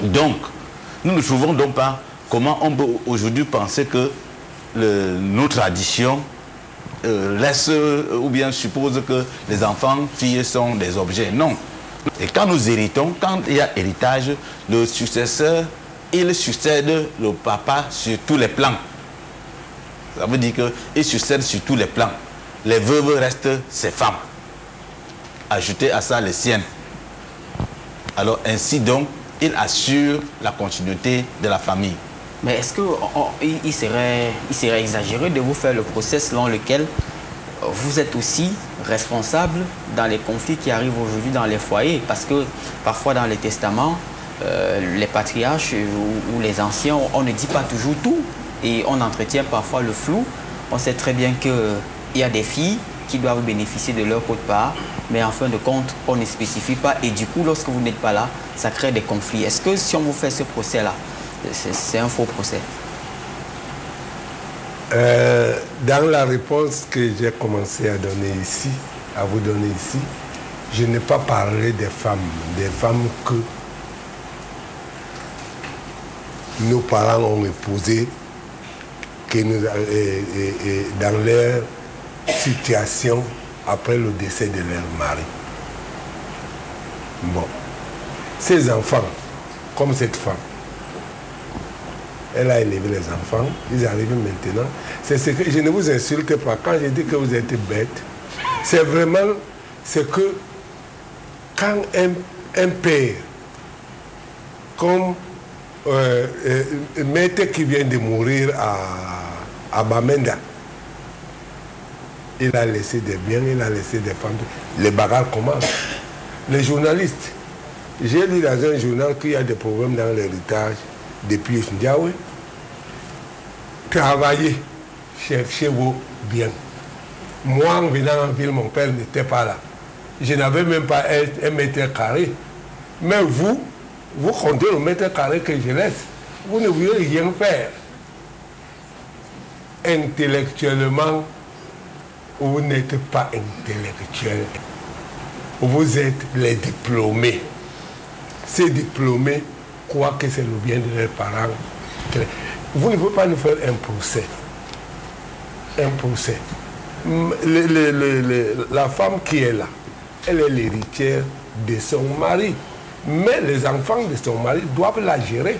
Donc, nous ne trouvons donc pas comment on peut aujourd'hui penser que nos traditions laissent ou bien supposent que les enfants, filles sont des objets. Non. Et quand nous héritons, quand il y a héritage, le successeur, il succède le papa sur tous les plans. Ça veut dire qu'il succède sur tous les plans. Les veuves restent ses femmes. Ajoutez à ça les siennes. Alors ainsi donc, il assure la continuité de la famille. Mais est-ce qu'il serait exagéré de vous faire le procès selon lequel vous êtes aussi responsable dans les conflits qui arrivent aujourd'hui dans les foyers? Parce que parfois dans les testaments, les patriarches ou les anciens, on ne dit pas toujours tout et on entretient parfois le flou. On sait très bien qu'il y a des filles qui doivent bénéficier de leur quote-part, mais en fin de compte, on ne spécifie pas et du coup, lorsque vous n'êtes pas là, ça crée des conflits. Est-ce que si on vous fait ce procès-là, c'est un faux procès? Dans la réponse que j'ai commencé à donner ici, à vous donner ici, je n'ai pas parlé des femmes que nos parents ont épousées, que nous, dans leur situation après le décès de leur mari. Bon, ces enfants, comme cette femme, elle a élevé les enfants, ils arrivent maintenant. C'est ce que je ne vous insulte pas. Quand je dis que vous êtes bête, c'est vraiment ce que quand un père, comme Maître qui vient de mourir à Bamenda, il a laissé des biens, il a laissé des femmes. Les bagarres commencent. Les journalistes, j'ai lu dans un journal qu'il y a des problèmes dans l'héritage depuis Ndiawe. Travaillez, cherchez vos biens. Moi, en venant en ville, mon père n'était pas là. Je n'avais même pas un mètre carré. Mais vous comptez le mètre carré que je laisse. Vous ne voulez rien faire. Intellectuellement, vous n'êtes pas intellectuel. Vous êtes les diplômés. Ces diplômés croient que c'est le bien de leurs parents. Vous ne pouvez pas nous faire un procès. Un procès. La femme qui est là, elle est l'héritière de son mari. Mais les enfants de son mari doivent la gérer.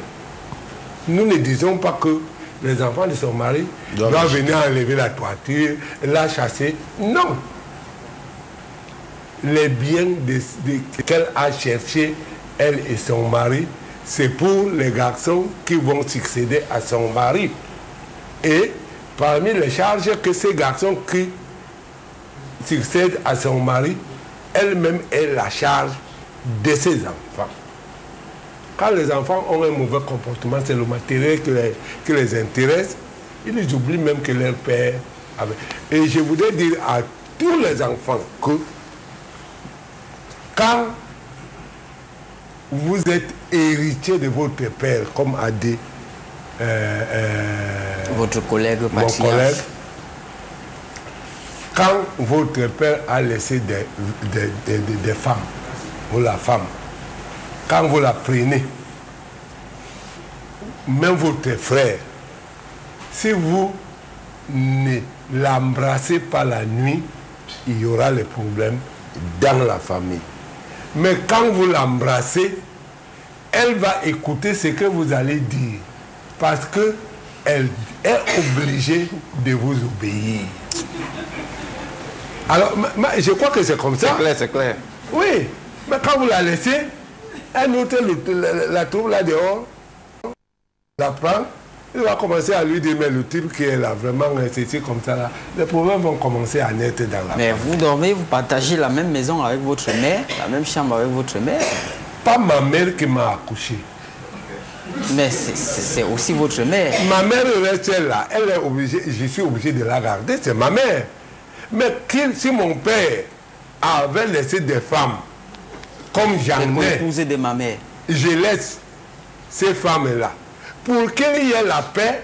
Nous ne disons pas que les enfants de son mari doivent venir enlever la toiture, la chasser. Non. Les biens qu'elle a cherchés, elle et son mari, c'est pour les garçons qui vont succéder à son mari. Et parmi les charges que ces garçons qui succèdent à son mari, elle-même est la charge de ses enfants. Quand les enfants ont un mauvais comportement, c'est le matériel qui les intéresse. Ils oublient même que leur père avait. Et je voudrais dire à tous les enfants que quand vous êtes héritier de votre père, comme a dit votre collègue mon collègue, quand votre père a laissé des femmes, ou la femme, quand vous la prenez, même votre frère, si vous ne l'embrassez pas la nuit, il y aura les problèmes dans la famille. Mais quand vous l'embrassez, elle va écouter ce que vous allez dire. Parce qu'elle est obligée de vous obéir. Alors, je crois que c'est comme ça. C'est clair, c'est clair. Oui, mais quand vous la laissez, un autre la trouve là dehors, la prend, il va commencer à lui dire, mais le type qui est là, vraiment, c'est comme ça là. Les problèmes vont commencer à naître dans la Mais vous dormez, vous partagez la même maison avec votre mère, la même chambre avec votre mère. Pas ma mère qui m'a accouché. Mais c'est aussi votre mère. Ma mère reste là, elle est obligée, je suis obligé de la garder, c'est ma mère. Mais si mon père avait laissé des femmes, comme j'en ai, épousé de ma mère, je laisse ces femmes-là. Pour qu'il y ait la paix,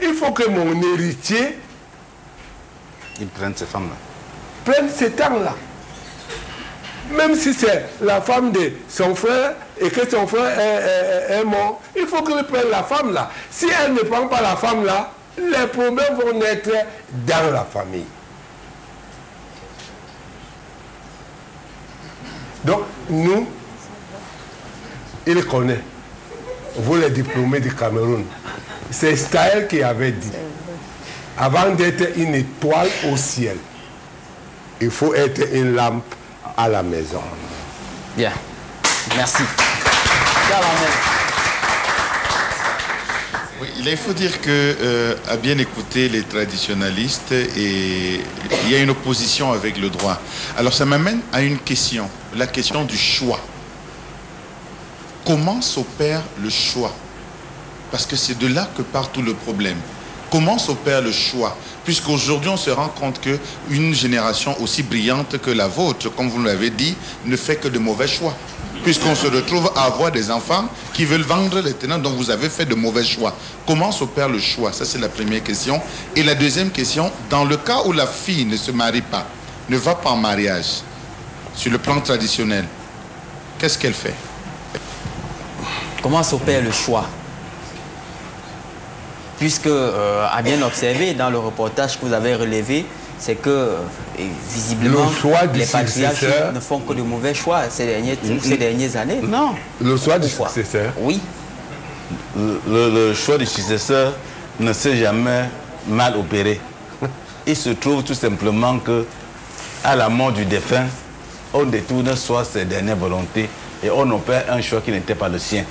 il faut que mon héritier Ils prennent ces femmes-là. prenne ce temps-là. Même si c'est la femme de son frère et que son frère est mort, il faut qu'il prenne la femme là. Si elle ne prend pas la femme là, les problèmes vont naître dans la famille. Donc, nous, il connaît. Vous les diplômés du Cameroun. C'est Staël qui avait dit, avant d'être une étoile au ciel, il faut être une lampe à la maison. Bien. Merci. Oui, il faut dire que, à bien écouter les traditionalistes, et il y a une opposition avec le droit. Alors ça m'amène à une question, la question du choix. Comment s'opère le choix? Parce que c'est de là que part tout le problème. Comment s'opère le choix? Puisqu'aujourd'hui, on se rend compte qu'une génération aussi brillante que la vôtre, comme vous l'avez dit, ne fait que de mauvais choix. Puisqu'on se retrouve à avoir des enfants qui veulent vendre les tenants dont vous avez fait de mauvais choix. Comment s'opère le choix? Ça, c'est la première question. Et la deuxième question, dans le cas où la fille ne se marie pas, ne va pas en mariage, sur le plan traditionnel, qu'est-ce qu'elle fait? Comment s'opère le choix? Puisque, à bien observer, dans le reportage que vous avez relevé, c'est que, visiblement, les patriarches ne font que de mauvais choix ces dernières années. Non. Le choix du successeur? Oui. Le choix du successeur ne s'est jamais mal opéré. Il se trouve tout simplement que, à la mort du défunt, on détourne soit ses dernières volontés et on opère un choix qui n'était pas le sien.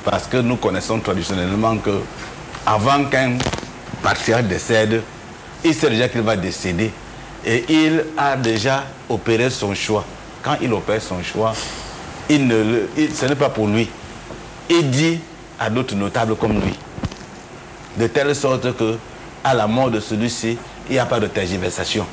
Parce que nous connaissons traditionnellement que avant qu'un patriarche décède, il sait déjà qu'il va décéder et il a déjà opéré son choix. Quand il opère son choix, ce n'est pas pour lui. Il dit à d'autres notables comme lui. De telle sorte que, à la mort de celui-ci, il n'y a pas de tergiversation.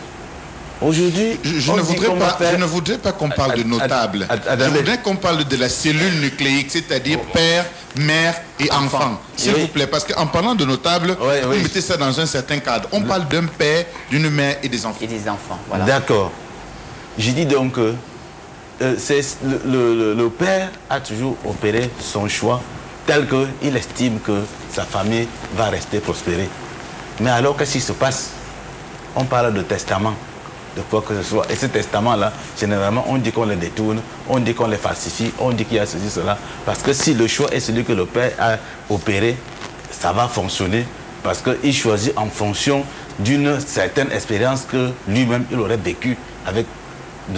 Aujourd'hui, je ne voudrais pas qu'on parle de notables. Je voudrais qu'on parle de la cellule nucléique, c'est-à-dire père, mère et enfant. S'il vous plaît, parce qu'en parlant de notables, vous mettez ça dans un certain cadre. On parle d'un père, d'une mère et des enfants. Et des enfants, voilà. D'accord. J'ai dit donc que le père a toujours opéré son choix tel qu'il estime que sa famille va rester prospérée. Mais alors, qu'est-ce qui se passe? On parle de testament, de quoi que ce soit. Et ce testament-là, généralement, on dit qu'on les détourne, on dit qu'on les falsifie, on dit qu'il y a ceci, cela. Parce que si le choix est celui que le père a opéré, ça va fonctionner. Parce qu'il choisit en fonction d'une certaine expérience que lui-même, il aurait vécu avec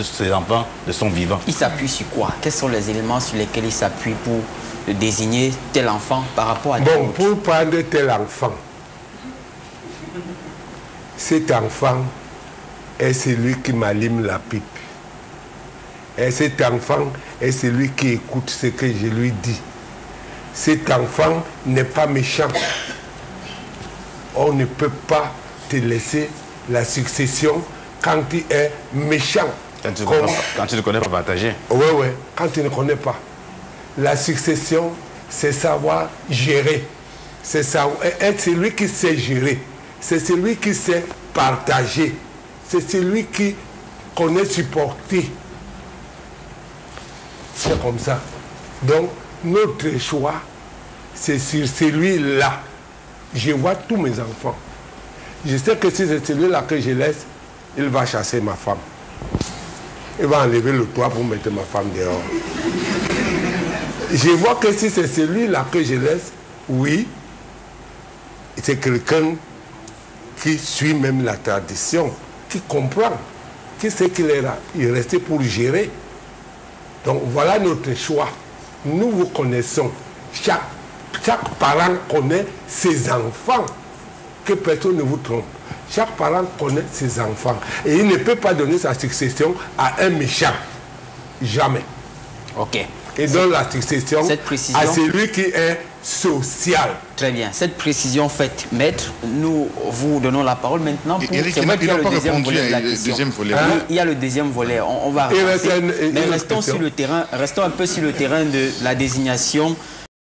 ses enfants de son vivant. Il s'appuie sur quoi? Quels sont les éléments sur lesquels il s'appuie pour désigner tel enfant par rapport à tel autre? Pour prendre tel enfant, cet enfant est celui qui m'allume la pipe. Et cet enfant est celui qui écoute ce que je lui dis. Cet enfant n'est pas méchant. On ne peut pas te laisser la succession quand tu es méchant. Quand tu ne connais pas partager. Oui, oui, quand tu ne connais pas. La succession, c'est savoir gérer. C'est être celui qui sait gérer. C'est celui qui sait partager. C'est celui qui connaît supporter. C'est comme ça. Donc, notre choix, c'est sur celui-là. Je vois tous mes enfants. Je sais que si c'est celui-là que je laisse, il va chasser ma femme. Il va enlever le toit pour mettre ma femme dehors. Je vois que si c'est celui-là que je laisse, oui, c'est quelqu'un qui suit même la tradition, qui comprend, qui sait qu'il est là. Il est resté pour gérer. Donc voilà notre choix. Nous vous connaissons. Chaque parent connaît ses enfants. Que personne ne vous trompe. Chaque parent connaît ses enfants. Et il ne peut pas donner sa succession à un méchant. Jamais. Ok. Et donne la succession à celui qui est social. Très bien. Cette précision faite, maître, nous vous donnons la parole maintenant. Eric, il n'a pas répondu à le deuxième volet. Il y a le deuxième volet. On va avancer. Mais restons un peu sur le terrain de la désignation